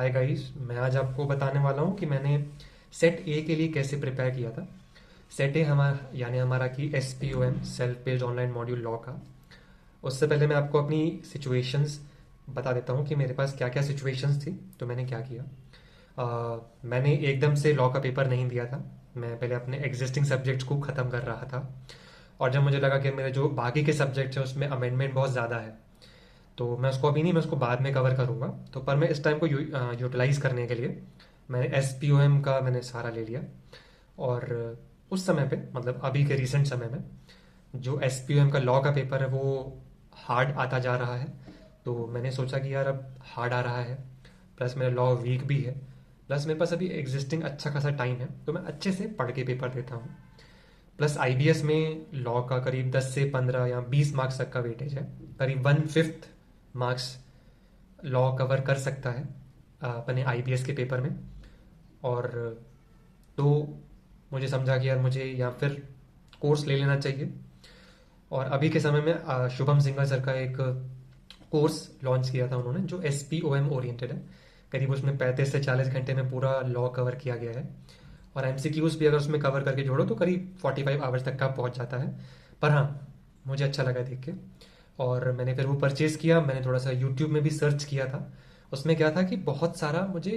Hi guys, मैं आज आपको बताने वाला हूँ कि मैंने सेट ए के लिए कैसे प्रिपेयर किया था। सेट ए हमारा यानी हमारा कि SPOM self page online module law का। उससे पहले मैं आपको अपनी सिचुएशंस बता देता हूँ कि मेरे पास क्या क्या सिचुएशंस थी, तो मैंने क्या किया। मैंने एकदम से लॉ का पेपर नहीं दिया था। मैं पहले अपने एग्जिस्टिंग सब्जेक्ट्स को ख़त्म कर रहा था, और जब मुझे लगा कि मेरे जो बाकी के सब्जेक्ट्स हैं उसमें अमेंडमेंट बहुत ज़्यादा है, तो मैं उसको अभी नहीं, मैं उसको बाद में कवर करूँगा। तो पर मैं इस टाइम को यूटिलाइज़ करने के लिए मैंने SPOM का मैंने सहारा ले लिया। और उस समय पे मतलब अभी के रिसेंट समय में जो SPOM का लॉ का पेपर है वो हार्ड आता जा रहा है। तो मैंने सोचा कि यार अब हार्ड आ रहा है, प्लस मेरा लॉ वीक भी है, प्लस मेरे पास अभी एग्जिस्टिंग अच्छा खासा टाइम है, तो मैं अच्छे से पढ़ के पेपर देता हूँ। प्लस IBS में लॉ का करीब 10 से 15 या 20 मार्क्स तक का वेटेज है। करीब 1/5 मार्क्स लॉ कवर कर सकता है अपने IBS के पेपर में। और तो मुझे समझा कि यार मुझे या फिर कोर्स ले लेना चाहिए। और अभी के समय में शुभम सिंघल सर का एक कोर्स लॉन्च किया था उन्होंने, जो SPOM ओरिएंटेड है। करीब उसमें 35 से 40 घंटे में पूरा लॉ कवर किया गया है, और MCQs भी अगर उसमें कवर करके जोड़ो तो करीब 45 आवर्स तक का पहुंच जाता है। पर हाँ, मुझे अच्छा लगा देख के, और मैंने फिर वो परचेज़ किया। मैंने थोड़ा सा यूट्यूब में भी सर्च किया था। उसमें क्या था कि बहुत सारा मुझे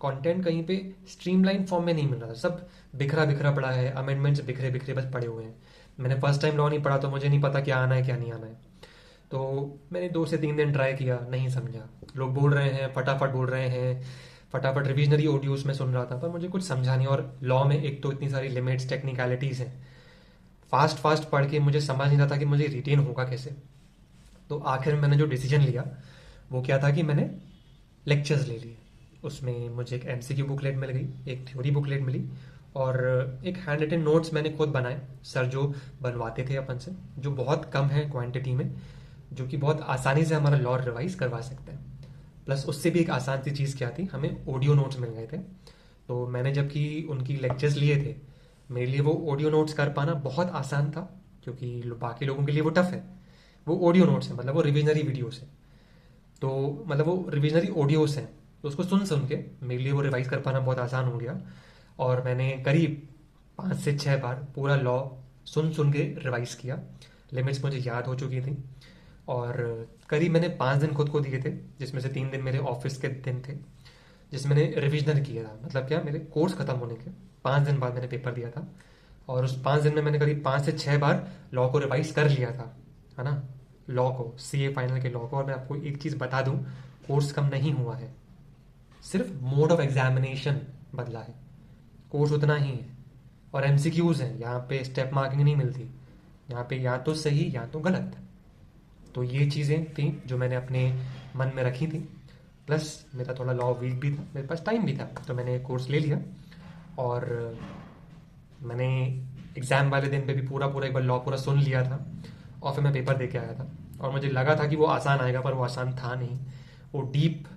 कंटेंट कहीं पे स्ट्रीमलाइन फॉर्म में नहीं मिल रहा था, सब बिखरा बिखरा पड़ा है, अमेंडमेंट्स बिखरे बिखरे बस पड़े हुए हैं। मैंने फर्स्ट टाइम लॉ नहीं पढ़ा, तो मुझे नहीं पता क्या आना है क्या नहीं आना है। तो मैंने 2 से 3 दिन ट्राई किया, नहीं समझा। लोग बोल रहे हैं, फटाफट बोल रहे हैं, फटाफट रिविजनरी ऑडियोज में सुन रहा था, पर मुझे कुछ समझा नहीं। और लॉ में एक तो इतनी सारी लिमिट्स टेक्निकलिटीज़ हैं, फास्ट फास्ट पढ़ के मुझे समझ नहीं आता कि मुझे रिटेन होगा कैसे। तो आखिर में मैंने जो डिसीजन लिया वो क्या था कि मैंने लेक्चर्स ले लिए। उसमें मुझे एक MCQ बुकलेट मिल गई, एक थ्योरी बुकलेट मिली, और एक हैंड रिटन नोट्स मैंने खुद बनाए। सर जो बनवाते थे अपन से, जो बहुत कम है क्वांटिटी में, जो कि बहुत आसानी से हमारा लॉ रिवाइज करवा सकते हैं। प्लस उससे भी एक आसान सी चीज़ क्या थी, हमें ऑडियो नोट्स मिल गए थे। तो मैंने जबकि उनकी लेक्चर्स लिए थे, मेरे लिए वो ऑडियो नोट्स कर पाना बहुत आसान था, क्योंकि बाकी लोगों के लिए वो टफ है। वो ऑडियो नोट्स हैं, मतलब वो रिविजनरी वीडियोस हैं, तो मतलब वो रिविजनरी ऑडियोस हैं, तो उसको सुन सुन के मेरे लिए वो रिवाइज कर पाना बहुत आसान हो गया। और मैंने करीब 5 से 6 बार पूरा लॉ सुन सुन के रिवाइज किया। लिमिट्स मुझे याद हो चुकी थी। और करीब मैंने 5 दिन खुद को दिए थे, जिसमें से 3 दिन मेरे ऑफिस के दिन थे, जिसमें मैंने रिविजन किया था। मतलब क्या, मेरे कोर्स खत्म होने के 5 दिन बाद मैंने पेपर दिया था। और उस 5 दिन में मैंने करीब 5 से 6 बार लॉ को रिवाइज कर लिया था, है ना, लॉ को, CA फाइनल के लॉ को। और मैं आपको एक चीज़ बता दूं, कोर्स कम नहीं हुआ है, सिर्फ मोड ऑफ एग्जामिनेशन बदला है, कोर्स उतना ही है। और MCQs हैं, यहाँ पे स्टेप मार्किंग नहीं मिलती, यहाँ पे या तो सही या तो गलत। तो ये चीज़ें थी जो मैंने अपने मन में रखी थी। प्लस मेरा थोड़ा लॉ वीक भी था, मेरे पास टाइम भी था, तो मैंने कोर्स ले लिया। और मैंने एग्ज़ाम वाले दिन पे भी पूरा पूरा एक बार लॉ पूरा सुन लिया था, और फिर मैं पेपर दे के आया था। और मुझे लगा था कि वो आसान आएगा, पर वो आसान था नहीं, वो डीप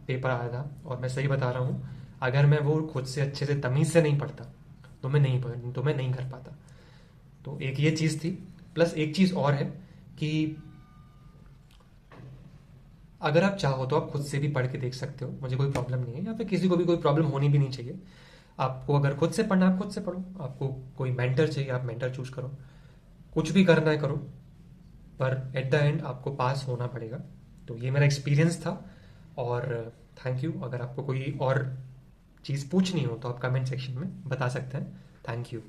पेपर आया था। और मैं सही बता रहा हूँ, अगर मैं वो खुद से अच्छे से तमीज़ से नहीं पढ़ता तो मैं नहीं कर पाता। तो एक ये चीज़ थी। प्लस एक चीज़ और है कि अगर आप चाहो तो आप खुद से भी पढ़ के देख सकते हो, मुझे कोई प्रॉब्लम नहीं है, या फिर किसी को भी कोई प्रॉब्लम होनी भी नहीं चाहिए। आपको अगर खुद से पढ़ना है, आप खुद से पढ़ो। आपको कोई मेंटर चाहिए, आप मेंटर चूज करो। कुछ भी करना है करो, पर एट द एंड आपको पास होना पड़ेगा। तो ये मेरा एक्सपीरियंस था। और थैंक यू। अगर आपको कोई और चीज़ पूछनी हो तो आप कमेंट सेक्शन में बता सकते हैं। Thank you.